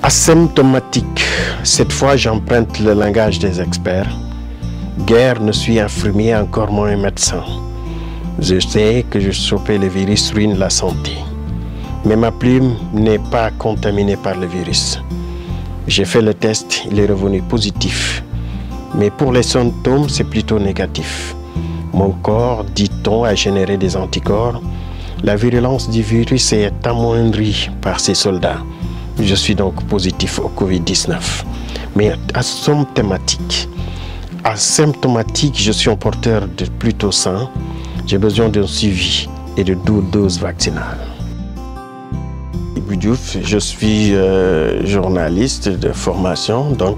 Asymptomatique. Cette fois, j'emprunte le langage des experts. Guère ne suis infirmier, encore moins médecin. Je sais que je choper le virus ruine la santé. Mais ma plume n'est pas contaminée par le virus. J'ai fait le test, il est revenu positif. Mais pour les symptômes, c'est plutôt négatif. Mon corps, dit-on, a généré des anticorps. La virulence du virus est amoindrie par ces soldats. Je suis donc positif au Covid-19. Mais asymptomatique. Asymptomatique, je suis un porteur de plutôt sain. J'ai besoin d'un suivi et de 12 doses vaccinales. Diouf, je suis journaliste de formation, donc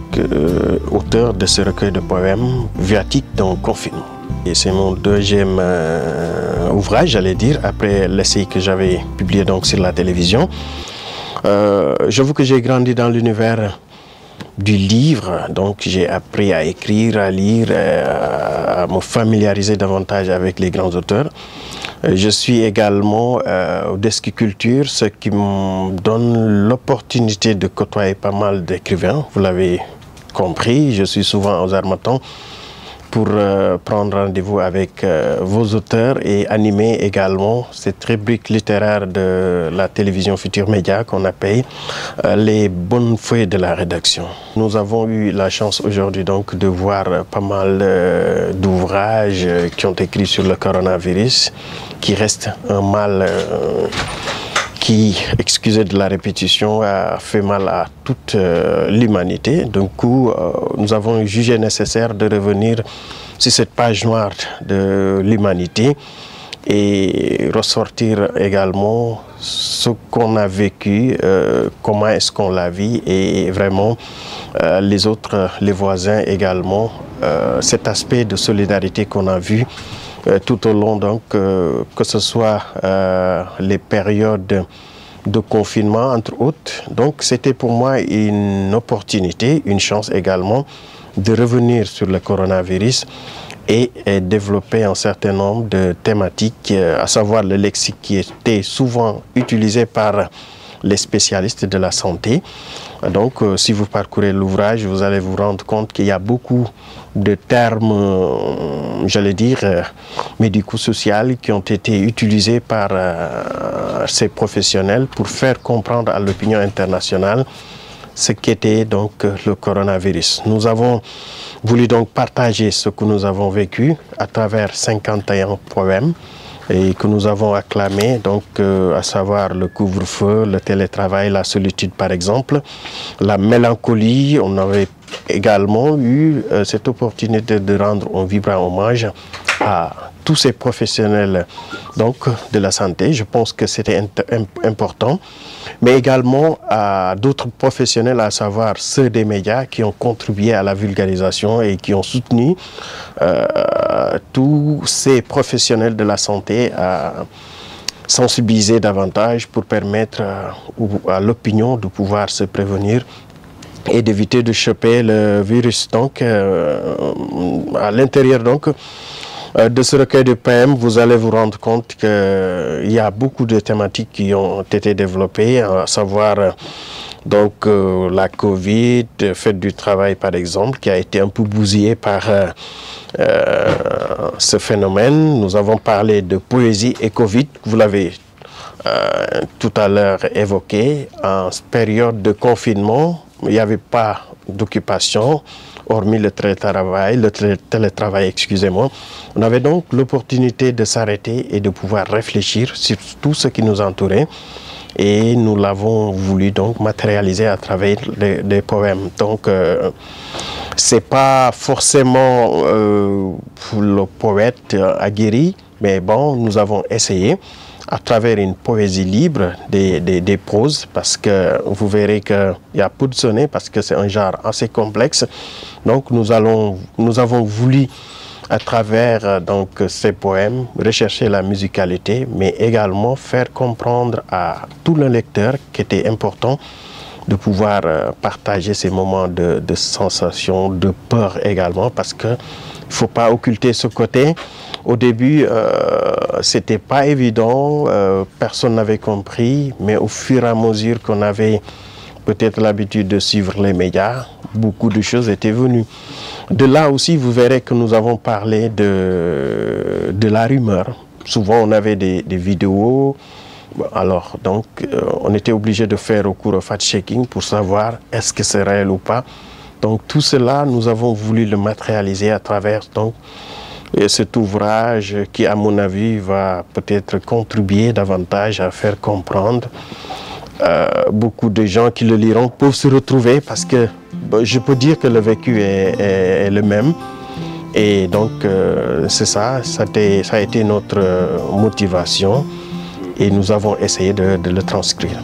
auteur de ce recueil de poèmes viatique dans le confinement. Et c'est mon deuxième ouvrage, j'allais dire, après l'essai que j'avais publié donc sur la télévision. J'avoue que j'ai grandi dans l'univers du livre, donc j'ai appris à écrire, à lire, à me familiariser davantage avec les grands auteurs. Je suis également au Desk Culture, ce qui me donne l'opportunité de côtoyer pas mal d'écrivains. Vous l'avez compris, je suis souvent aux Harmattan pour prendre rendez-vous avec vos auteurs et animer également cette rubrique littéraire de la télévision Futur Média qu'on appelle les bonnes feuilles de la rédaction. Nous avons eu la chance aujourd'hui donc de voir pas mal d'ouvrages qui ont écrit sur le coronavirus, qui reste un mal qui, excusez de la répétition, a fait mal à toute l'humanité. Du coup, nous avons jugé nécessaire de revenir sur cette page noire de l'humanité et ressortir également ce qu'on a vécu, comment est-ce qu'on l'a vu et vraiment les autres, les voisins également, cet aspect de solidarité qu'on a vu tout au long, donc, que ce soit les périodes de confinement, entre autres. Donc, c'était pour moi une opportunité, une chance également, de revenir sur le coronavirus et développer un certain nombre de thématiques, à savoir le lexique qui était souvent utilisé par les spécialistes de la santé. Donc, si vous parcourez l'ouvrage, vous allez vous rendre compte qu'il y a beaucoup de termes, j'allais dire, médico-sociaux qui ont été utilisés par ces professionnels pour faire comprendre à l'opinion internationale ce qu'était donc le coronavirus. Nous avons voulu donc partager ce que nous avons vécu à travers 51 poèmes et que nous avons acclamé, donc à savoir le couvre-feu, le télétravail, la solitude par exemple, la mélancolie. On avait également eu cette opportunité de rendre un vibrant hommage à tous ces professionnels donc, de la santé. Je pense que c'était important, mais également à d'autres professionnels, à savoir ceux des médias qui ont contribué à la vulgarisation et qui ont soutenu tous ces professionnels de la santé à sensibiliser davantage pour permettre à l'opinion de pouvoir se prévenir et d'éviter de choper le virus. Donc, à l'intérieur donc de ce recueil de poèmes, vous allez vous rendre compte qu'il y a beaucoup de thématiques qui ont été développées, à savoir donc la Covid, fête du travail par exemple, qui a été un peu bousillée par ce phénomène. Nous avons parlé de poésie et Covid, vous l'avez tout à l'heure évoqué. En période de confinement, il n'y avait pas d'occupation, hormis le télétravail, excusez-moi. On avait donc l'opportunité de s'arrêter et de pouvoir réfléchir sur tout ce qui nous entourait. Et nous l'avons voulu donc matérialiser à travers des poèmes. Donc, c'est pas forcément le poète aguerri, mais bon, nous avons essayé à travers une poésie libre des proses, parce que vous verrez qu'il y a peu de sonnets, parce que c'est un genre assez complexe. Donc nous avons voulu, à travers donc, ces poèmes, rechercher la musicalité, mais également faire comprendre à tout le lecteur qu'il était important de pouvoir partager ces moments de sensation, de peur également, parce qu'il ne faut pas occulter ce côté. Au début, c'était pas évident, personne n'avait compris, mais au fur et à mesure qu'on avait peut-être l'habitude de suivre les médias, beaucoup de choses étaient venues. De là aussi, vous verrez que nous avons parlé de la rumeur. Souvent, on avait des vidéos. Alors, donc, on était obligé de faire recours au fact-checking pour savoir est-ce que c'est réel ou pas. Donc, tout cela, nous avons voulu le matérialiser à travers donc, cet ouvrage qui, à mon avis, va peut-être contribuer davantage à faire comprendre. Beaucoup de gens qui le liront peuvent se retrouver parce que je peux dire que le vécu est le même. Et donc, c'est ça, ça a été notre motivation et nous avons essayé de le transcrire.